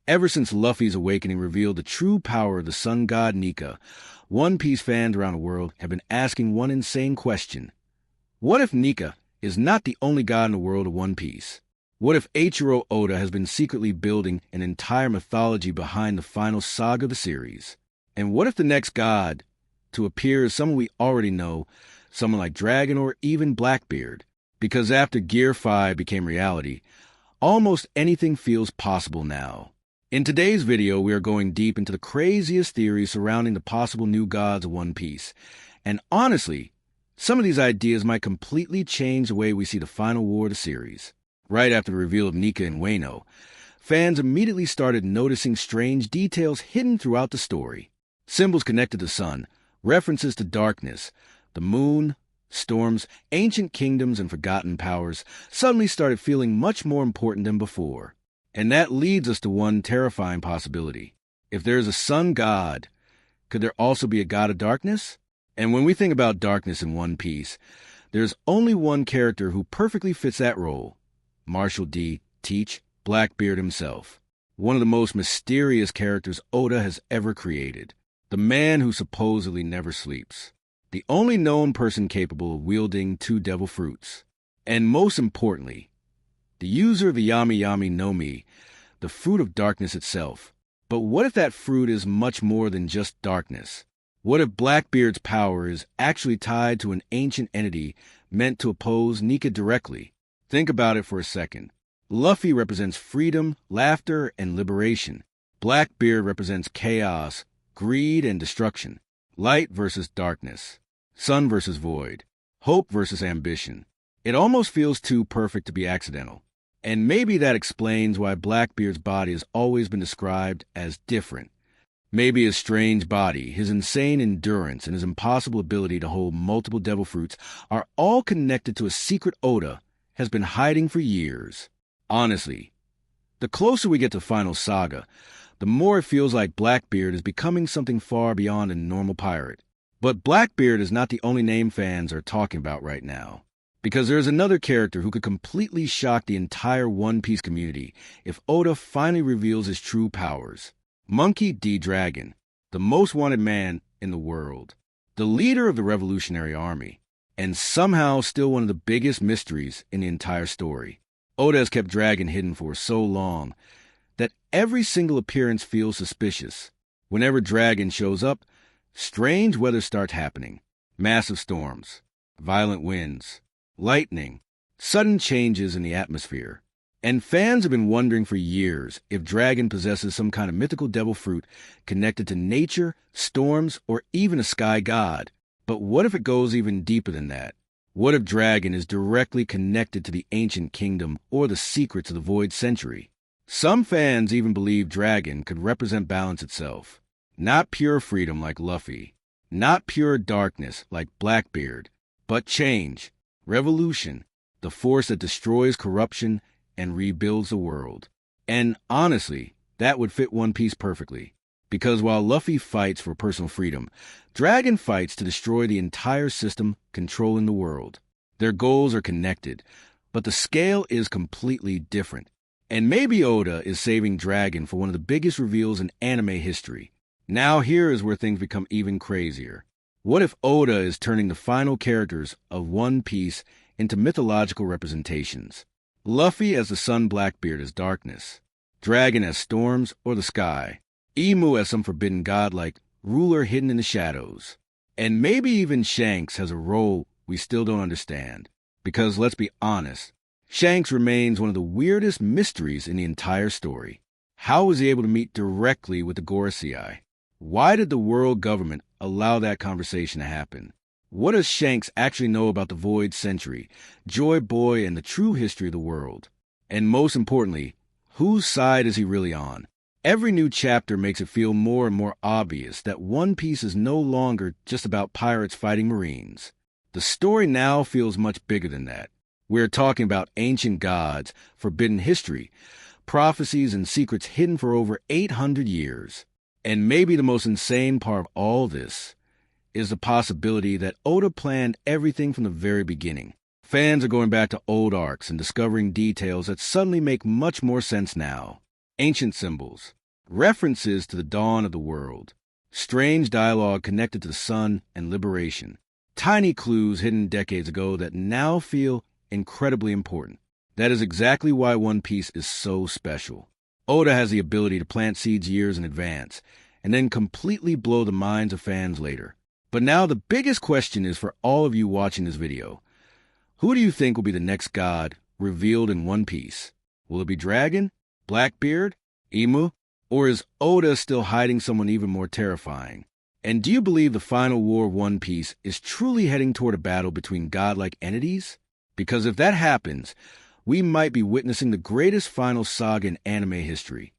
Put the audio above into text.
Ever since Luffy's awakening revealed the true power of the sun god Nika, One Piece fans around the world have been asking one insane question. What if Nika is not the only god in the world of One Piece? What if Eiichiro Oda has been secretly building an entire mythology behind the final saga of the series? And what if the next god to appear is someone we already know, someone like Dragon or even Blackbeard? Because after Gear 5 became reality, almost anything feels possible now. In today's video, we are going deep into the craziest theories surrounding the possible new gods of One Piece. And honestly, some of these ideas might completely change the way we see the final war of the series. Right after the reveal of Nika and Wano, fans immediately started noticing strange details hidden throughout the story. Symbols connected to the sun, references to darkness, the moon, storms, ancient kingdoms, and forgotten powers suddenly started feeling much more important than before. And that leads us to one terrifying possibility. If there is a sun god, could there also be a god of darkness? And when we think about darkness in One Piece, there's only one character who perfectly fits that role. Marshall D. Teach Blackbeard himself. One of the most mysterious characters Oda has ever created. The man who supposedly never sleeps. The only known person capable of wielding two devil fruits. And most importantly, the user of the Yami Yami no Mi, the fruit of darkness itself. But what if that fruit is much more than just darkness? What if Blackbeard's power is actually tied to an ancient entity meant to oppose Nika directly? Think about it for a second. Luffy represents freedom, laughter, and liberation. Blackbeard represents chaos, greed, and destruction. Light versus darkness. Sun versus void. Hope versus ambition. It almost feels too perfect to be accidental. And maybe that explains why Blackbeard's body has always been described as different. Maybe his strange body, his insane endurance, and his impossible ability to hold multiple devil fruits are all connected to a secret Oda has been hiding for years. Honestly, the closer we get to Final Saga, the more it feels like Blackbeard is becoming something far beyond a normal pirate. But Blackbeard is not the only name fans are talking about right now. Because there's another character who could completely shock the entire One Piece community if Oda finally reveals his true powers. Monkey D. Dragon, the most wanted man in the world, the leader of the Revolutionary Army, and somehow still one of the biggest mysteries in the entire story. Oda has kept Dragon hidden for so long that every single appearance feels suspicious. Whenever Dragon shows up, strange weather starts happening. Massive storms, violent winds, lightning, sudden changes in the atmosphere. And fans have been wondering for years if Dragon possesses some kind of mythical devil fruit connected to nature, storms, or even a sky god. But what if it goes even deeper than that? What if Dragon is directly connected to the ancient kingdom or the secrets of the Void Century? Some fans even believe Dragon could represent balance itself. Not pure freedom like Luffy. Not pure darkness like Blackbeard. But change. Revolution, the force that destroys corruption and rebuilds the world. And honestly, that would fit One Piece perfectly. Because while Luffy fights for personal freedom, Dragon fights to destroy the entire system controlling the world. Their goals are connected, but the scale is completely different. And maybe Oda is saving Dragon for one of the biggest reveals in anime history. Now here is where things become even crazier. What if Oda is turning the final characters of One Piece into mythological representations? Luffy as the sun, Blackbeard as darkness, Dragon as storms or the sky, Emu as some forbidden god-like ruler hidden in the shadows. And maybe even Shanks has a role we still don't understand. Because let's be honest, Shanks remains one of the weirdest mysteries in the entire story. How was he able to meet directly with the Gorosei? Why did the world government allow that conversation to happen? What does Shanks actually know about the Void Century, Joy Boy, and the true history of the world? And most importantly, whose side is he really on? Every new chapter makes it feel more and more obvious that One Piece is no longer just about pirates fighting Marines. The story now feels much bigger than that. We're talking about ancient gods, forbidden history, prophecies, and secrets hidden for over 800 years. And maybe the most insane part of all this is the possibility that Oda planned everything from the very beginning. Fans are going back to old arcs and discovering details that suddenly make much more sense now. ancient symbols, references to the dawn of the world, strange dialogue connected to the sun and liberation, tiny clues hidden decades ago that now feel incredibly important. That is exactly why One Piece is so special. Oda has the ability to plant seeds years in advance, and then completely blow the minds of fans later. But now the biggest question is for all of you watching this video. Who do you think will be the next god revealed in One Piece? Will it be Dragon, Blackbeard, Emu, or is Oda still hiding someone even more terrifying? And do you believe the final war of One Piece is truly heading toward a battle between godlike entities? Because if that happens, we might be witnessing the greatest final saga in anime history.